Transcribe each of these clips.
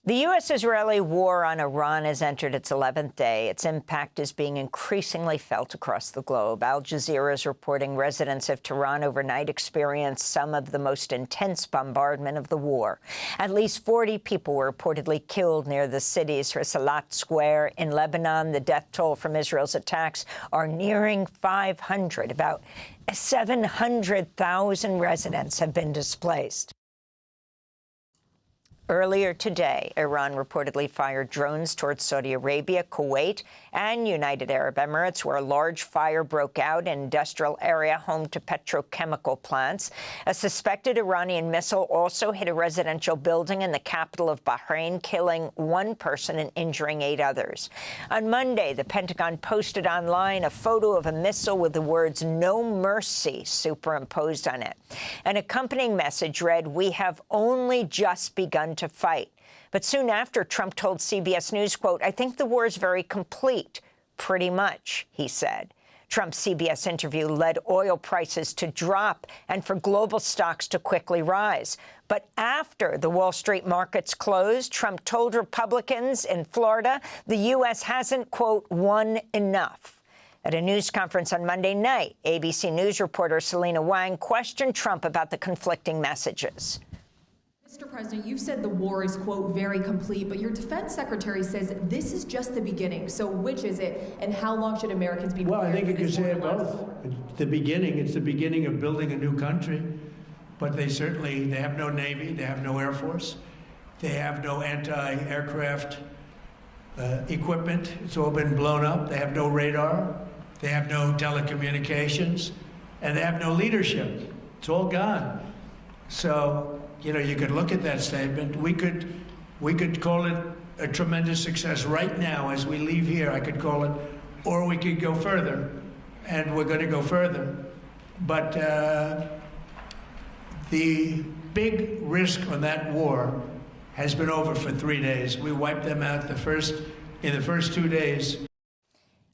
The U.S.-Israeli war on Iran has entered its 11th day. Its impact is being increasingly felt across the globe. Al Jazeera is reporting residents of Tehran overnight experienced some of the most intense bombardment of the war. At least 40 people were reportedly killed near the city's Escalates Square. In Lebanon, the death toll from Israel's attacks are nearing 500. About 700,000 residents have been displaced. Earlier today, Iran reportedly fired drones towards Saudi Arabia, Kuwait, and United Arab Emirates, where a large fire broke out in an industrial area home to petrochemical plants. A suspected Iranian missile also hit a residential building in the capital of Bahrain, killing one person and injuring 8 others. On Monday, the Pentagon posted online a photo of a missile with the words "No Mercy" superimposed on it. An accompanying message read, "We have only just begun to fight." But soon after, Trump told CBS News, quote, "I think the war is very complete, pretty much," he said. Trump's CBS interview led oil prices to drop and for global stocks to quickly rise. But after the Wall Street markets closed, Trump told Republicans in Florida the U.S. hasn't, quote, "won enough." At a news conference on Monday night, ABC News reporter Selena Wang questioned Trump about the conflicting messages. Mr. President, you've said the war is, quote, "very complete," but your defense secretary says this is just the beginning. So which is it, and how long should Americans be prepared? Well, I think you could say it both. It's the beginning of building a new country, but they have no Navy, they have no Air Force, they have no anti-aircraft equipment. It's all been blown up. They have no radar, they have no telecommunications, and they have no leadership. It's all gone. So, you know, you could look at that statement. We could call it a tremendous success right now as we leave here. I could call it, or we could go further, and we're going to go further. But the big risk on that war has been over for 3 days. We wiped them out in the first 2 days.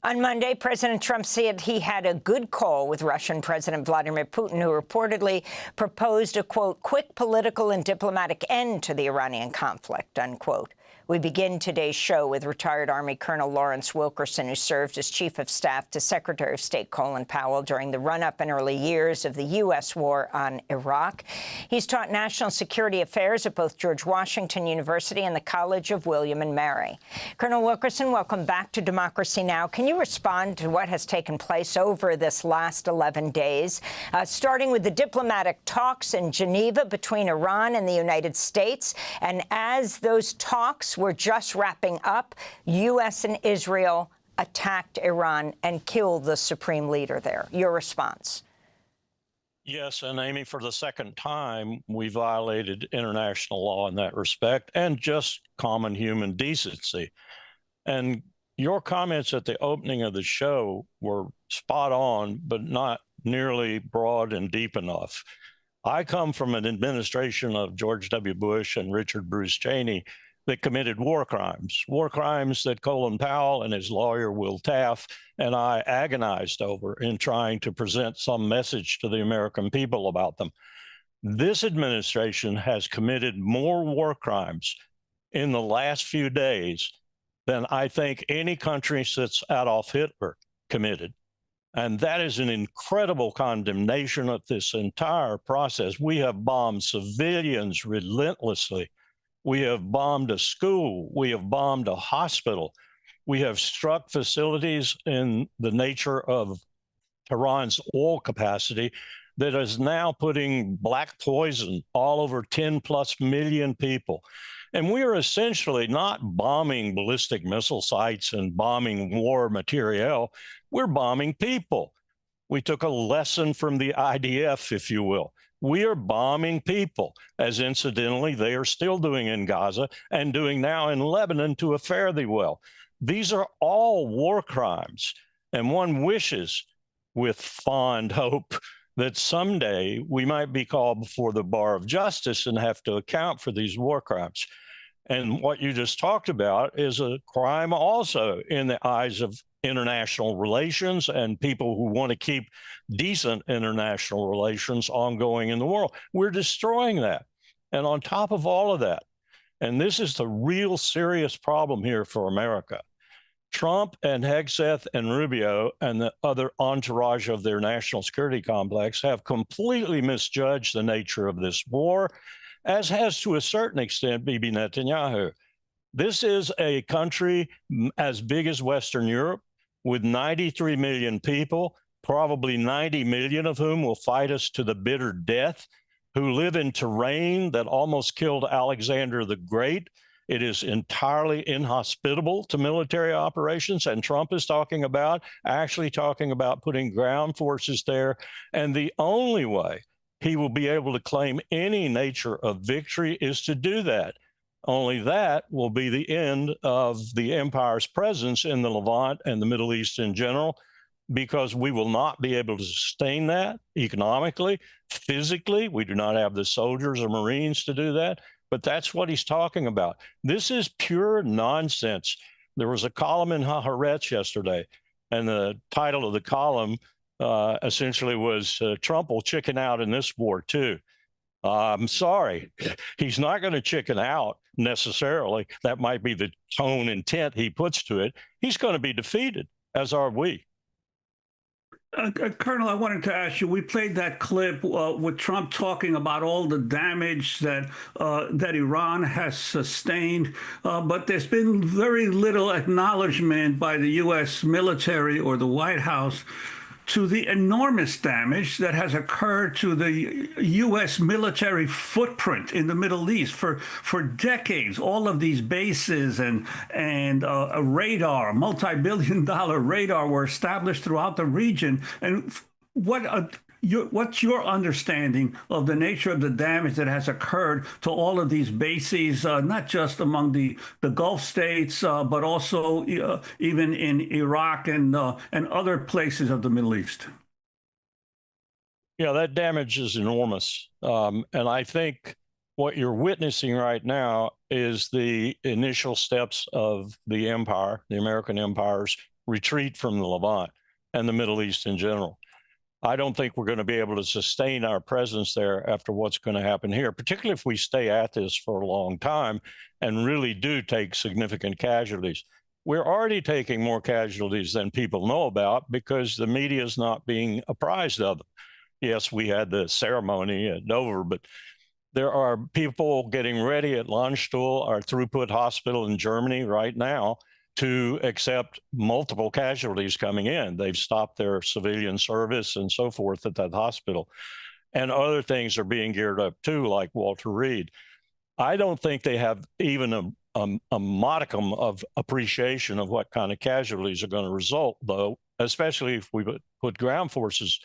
On Monday, President Trump said he had a good call with Russian President Vladimir Putin, who reportedly proposed a, quote, "quick political and diplomatic end to the Iranian conflict," unquote. We begin today's show with retired Army Colonel Lawrence Wilkerson, who served as Chief of Staff to Secretary of State Colin Powell during the run-up and early years of the U.S. war on Iraq. He's taught national security affairs at both George Washington University and the College of William and Mary. Colonel Wilkerson, welcome back to Democracy Now! Can you respond to what has taken place over this last 11 days, starting with the diplomatic talks in Geneva between Iran and the United States? And as those talks were just wrapping up, U.S. and Israel attacked Iran and killed the supreme leader there. Your response? Yes, and Amy, for the second time, we violated international law in that respect and just common human decency. And your comments at the opening of the show were spot on, but not nearly broad and deep enough. I come from an administration of George W. Bush and Richard Bruce Cheney that committed war crimes that Colin Powell and his lawyer, Will Taft, and I agonized over in trying to present some message to the American people about them. This administration has committed more war crimes in the last few days than I think any country since Adolf Hitler committed. And that is an incredible condemnation of this entire process. We have bombed civilians relentlessly. We have bombed a school. We have bombed a hospital. We have struck facilities in the nature of Tehran's oil capacity that is now putting black poison all over 10+ million people. And we are essentially not bombing ballistic missile sites and bombing war materiel. We're bombing people. We took a lesson from the IDF, if you will. We are bombing people, as incidentally they are still doing in Gaza and doing now in Lebanon to a fare thee well. These are all war crimes, and one wishes with fond hope that someday we might be called before the bar of justice and have to account for these war crimes. And what you just talked about is a crime also in the eyes of international relations and people who want to keep decent international relations ongoing in the world. We're destroying that. And on top of all of that, And this is the real serious problem here for America. Trump and Hegseth and Rubio and the other entourage of their national security complex have completely misjudged the nature of this war, as has to a certain extent Bibi Netanyahu. This is a country as big as Western Europe with 93 million people, probably 90 million of whom will fight us to the bitter death, who live in terrain that almost killed Alexander the Great. It is entirely inhospitable to military operations, and Trump is actually talking about putting ground forces there. And the only way he will be able to claim any nature of victory is to do that. Only that will be the end of the empire's presence in the Levant and the Middle East in general, because we will not be able to sustain that economically, physically. We do not have the soldiers or Marines to do that. But that's what he's talking about. This is pure nonsense. There was a column in Haaretz yesterday, and the title of the column essentially was Trump will chicken out in this war too. I'm sorry, he's not going to chicken out necessarily. That might be the tone intent he puts to it. He's going to be defeated, as are we. Colonel, I wanted to ask you, we played that clip with Trump talking about all the damage that Iran has sustained, but there's been very little acknowledgement by the U.S. military or the White House to the enormous damage that has occurred to the U.S. military footprint in the Middle East for decades. All of these bases and a radar, multi-billion-dollar radar, were established throughout the region. And what's your understanding of the nature of the damage that has occurred to all of these bases, not just among the Gulf states, but also even in Iraq and other places of the Middle East? Yeah, that damage is enormous. And I think what you're witnessing right now is the initial steps of the empire, the American empire's retreat from the Levant and the Middle East in general. I don't think we're going to be able to sustain our presence there after what's going to happen here, particularly if we stay at this for a long time and really do take significant casualties. We're already taking more casualties than people know about because the media is not being apprised of them. Yes, we had the ceremony at Dover, but there are people getting ready at Landstuhl, our throughput hospital in Germany right now, to accept multiple casualties coming in. They've stopped their civilian service and so forth at that hospital. And other things are being geared up too, like Walter Reed. I don't think they have even a modicum of appreciation of what kind of casualties are going to result, though, especially if we put ground forces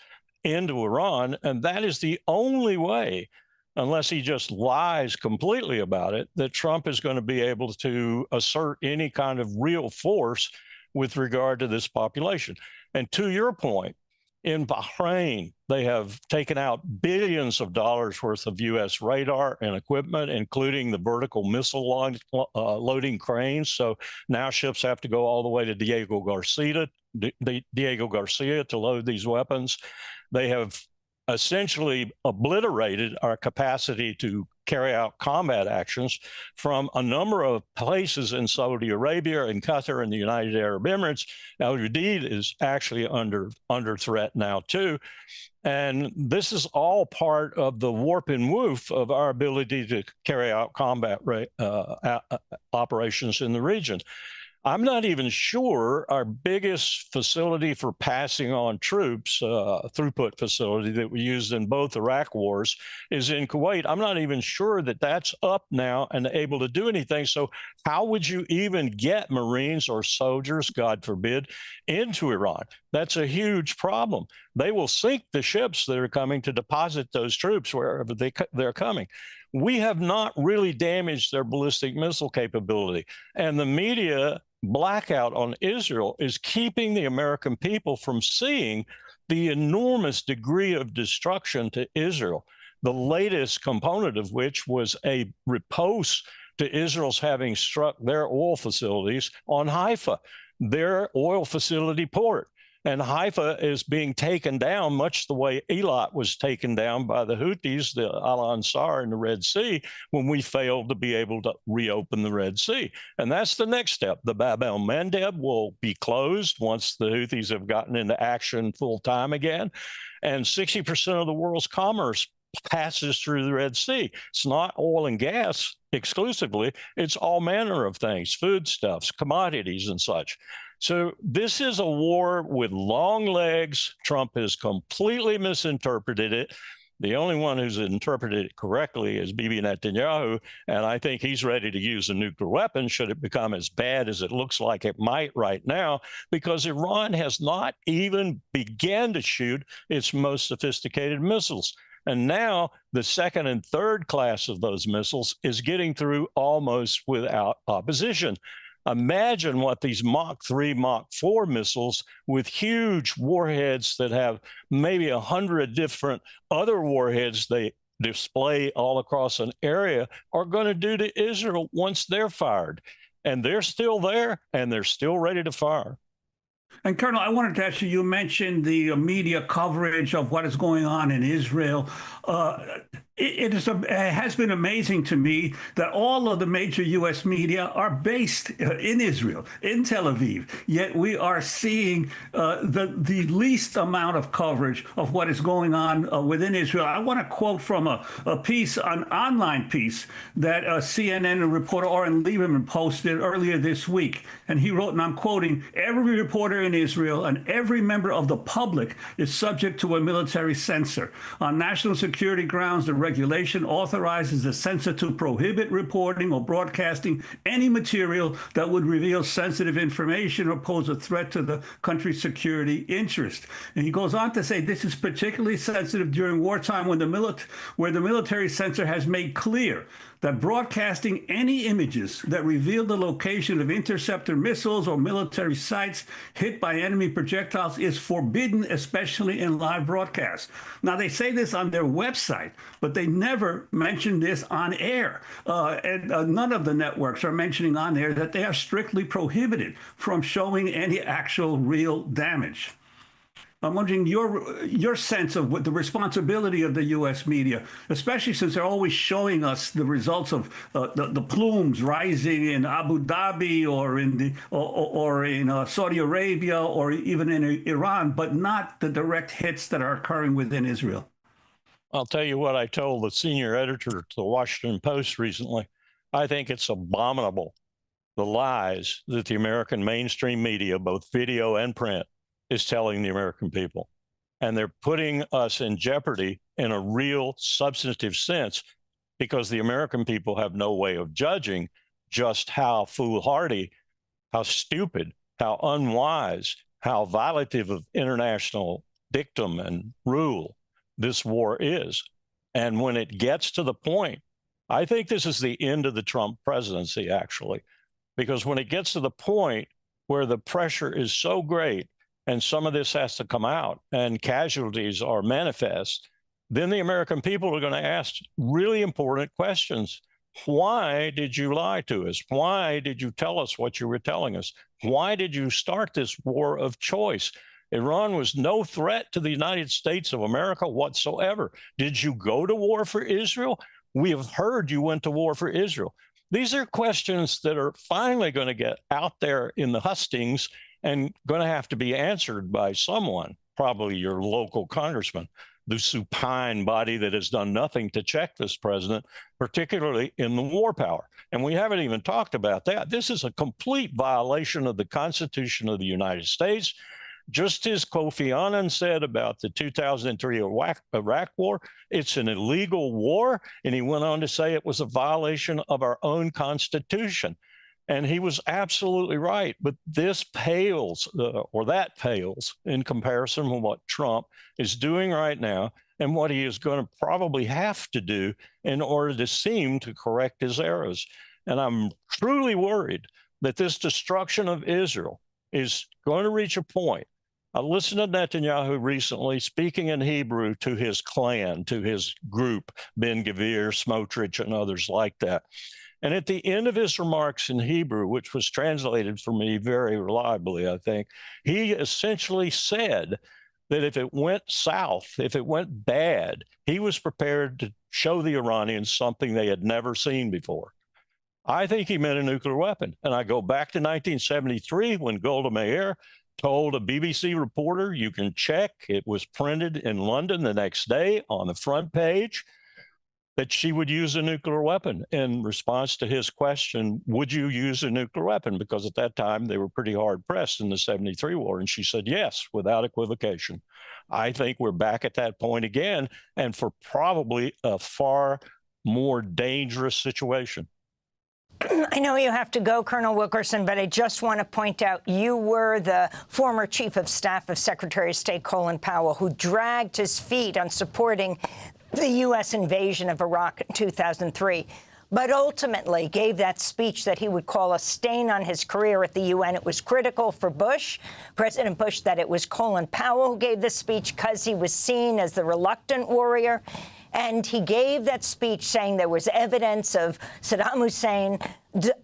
into Iran. And that is the only way, unless he just lies completely about it, that Trump is going to be able to assert any kind of real force with regard to this population. And to your point, in Bahrain, they have taken out billions of dollars worth of U.S. radar and equipment, including the vertical missile loading cranes. So now ships have to go all the way to Diego Garcia to load these weapons. They have essentially obliterated our capacity to carry out combat actions from a number of places in Saudi Arabia and Qatar and the United Arab Emirates. Al Udeid is actually under threat now too. And this is all part of the warp and woof of our ability to carry out combat operations in the region. I'm not even sure our biggest facility for passing on troops, throughput facility that we used in both Iraq wars, is in Kuwait. I'm not even sure that that's up now and able to do anything. So how would you even get Marines or soldiers, God forbid, into Iran? That's a huge problem. They will sink the ships that are coming to deposit those troops wherever they're coming. We have not really damaged their ballistic missile capability. And the media blackout on Israel is keeping the American people from seeing the enormous degree of destruction to Israel, the latest component of which was a riposte to Israel's having struck their oil facilities on Haifa, their oil facility port. And Haifa is being taken down much the way Eilat was taken down by the Houthis, the Al-Ansar in the Red Sea, when we failed to be able to reopen the Red Sea. And that's the next step. The Bab el-Mandeb will be closed once the Houthis have gotten into action full time again. And 60% of the world's commerce passes through the Red Sea. It's not oil and gas exclusively. It's all manner of things, foodstuffs, commodities, and such. So this is a war with long legs. Trump has completely misinterpreted it. The only one who's interpreted it correctly is Bibi Netanyahu, and I think he's ready to use a nuclear weapon should it become as bad as it looks like it might right now, because Iran has not even begun to shoot its most sophisticated missiles. And now the second and third class of those missiles is getting through almost without opposition. Imagine what these Mach 3, Mach 4 missiles with huge warheads that have maybe 100 different other warheads they display all across an area are going to do to Israel once they're fired. And they're still there, and they're still ready to fire. And Colonel, I wanted to ask you, you mentioned the media coverage of what is going on in Israel. It has been amazing to me that all of the major U.S. media are based in Israel, in Tel Aviv, yet we are seeing the least amount of coverage of what is going on within Israel. I want to quote from a piece, an online piece that CNN reporter Oren Lieberman posted earlier this week. And he wrote, and I'm quoting, "Every reporter in Israel and every member of the public is subject to a military censor. On national security grounds, the regulation authorizes the censor to prohibit reporting or broadcasting any material that would reveal sensitive information or pose a threat to the country's security interest." And he goes on to say this is particularly sensitive during wartime when where the military censor has made clear that broadcasting any images that reveal the location of interceptor missiles or military sites hit by enemy projectiles is forbidden, especially in live broadcasts. Now, they say this on their website, but they never mention this on air. And none of the networks are mentioning on air that they are strictly prohibited from showing any actual real damage. I'm wondering your sense of what the responsibility of the U.S. media, especially since they're always showing us the results of the plumes rising in Abu Dhabi or in Saudi Arabia or even in Iran, but not the direct hits that are occurring within Israel. I'll tell you what I told the senior editor to the Washington Post recently. I think it's abominable, the lies that the American mainstream media, both video and print, is telling the American people. And they're putting us in jeopardy in a real substantive sense, because the American people have no way of judging just how foolhardy, how stupid, how unwise, how violative of international dictum and rule this war is. And when it gets to the point, I think this is the end of the Trump presidency, actually, because when it gets to the point where the pressure is so great and some of this has to come out and casualties are manifest, then the American people are going to ask really important questions. Why did you lie to us? Why did you tell us what you were telling us? Why did you start this war of choice? Iran was no threat to the United States of America whatsoever. Did you go to war for Israel? We have heard you went to war for Israel. These are questions that are finally going to get out there in the hustings and going to have to be answered by someone, probably your local congressman, the supine body that has done nothing to check this president, particularly in the war power. And we haven't even talked about that. This is a complete violation of the Constitution of the United States. Just as Kofi Annan said about the 2003 Iraq war, it's an illegal war. And he went on to say it was a violation of our own Constitution. And he was absolutely right. But this pales, or that pales, in comparison with what Trump is doing right now and what he is going to probably have to do in order to seem to correct his errors. And I'm truly worried that this destruction of Israel is going to reach a point. I listened to Netanyahu recently speaking in Hebrew to his clan, to his group, Ben Gvir, Smotrich, and others like that. And at the end of his remarks in Hebrew, which was translated for me very reliably, I think, he essentially said that if it went south, if it went bad, he was prepared to show the Iranians something they had never seen before. I think he meant a nuclear weapon. And I go back to 1973 when Golda Meir told a BBC reporter, you can check, it was printed in London the next day on the front page, that she would use a nuclear weapon in response to his question, would you use a nuclear weapon? Because at that time, they were pretty hard pressed in the 73 war. And she said, yes, without equivocation. I think we're back at that point again, and for probably a far more dangerous situation. I know you have to go, Colonel Wilkerson, but I just want to point out you were the former chief of staff of Secretary of State Colin Powell, who dragged his feet on supporting the U.S. invasion of Iraq in 2003, but ultimately gave that speech that he would call a stain on his career at the UN. It was critical for Bush, President Bush, that it was Colin Powell who gave this speech because he was seen as the reluctant warrior. And he gave that speech saying there was evidence of Saddam Hussein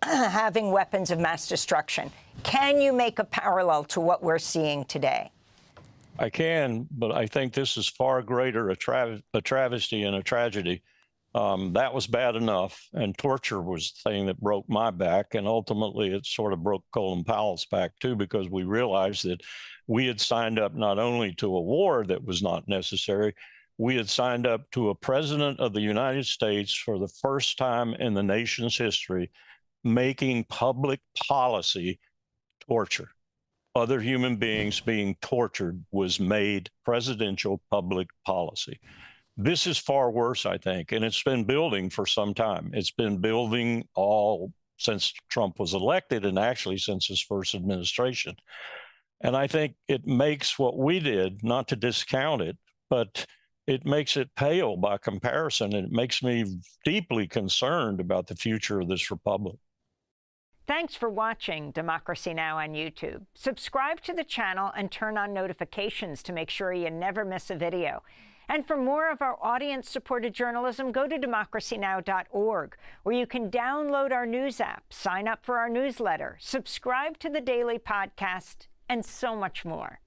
having weapons of mass destruction. Can you make a parallel to what we're seeing today? I can, but I think this is far greater a travesty and a tragedy. That was bad enough, and torture was the thing that broke my back, and ultimately it sort of broke Colin Powell's back too, because we realized that we had signed up not only to a war that was not necessary, we had signed up to a president of the United States for the first time in the nation's history, making public policy torture. Other human beings being tortured was made presidential public policy. This is far worse, I think, and it's been building for some time. It's been building all since Trump was elected, and actually since his first administration. And I think it makes what we did, not to discount it, but it makes it pale by comparison, and it makes me deeply concerned about the future of this republic. Thanks for watching Democracy Now! On YouTube. Subscribe to the channel and turn on notifications to make sure you never miss a video. And for more of our audience-supported journalism, go to democracynow.org, where you can download our news app, sign up for our newsletter, subscribe to the daily podcast, and so much more.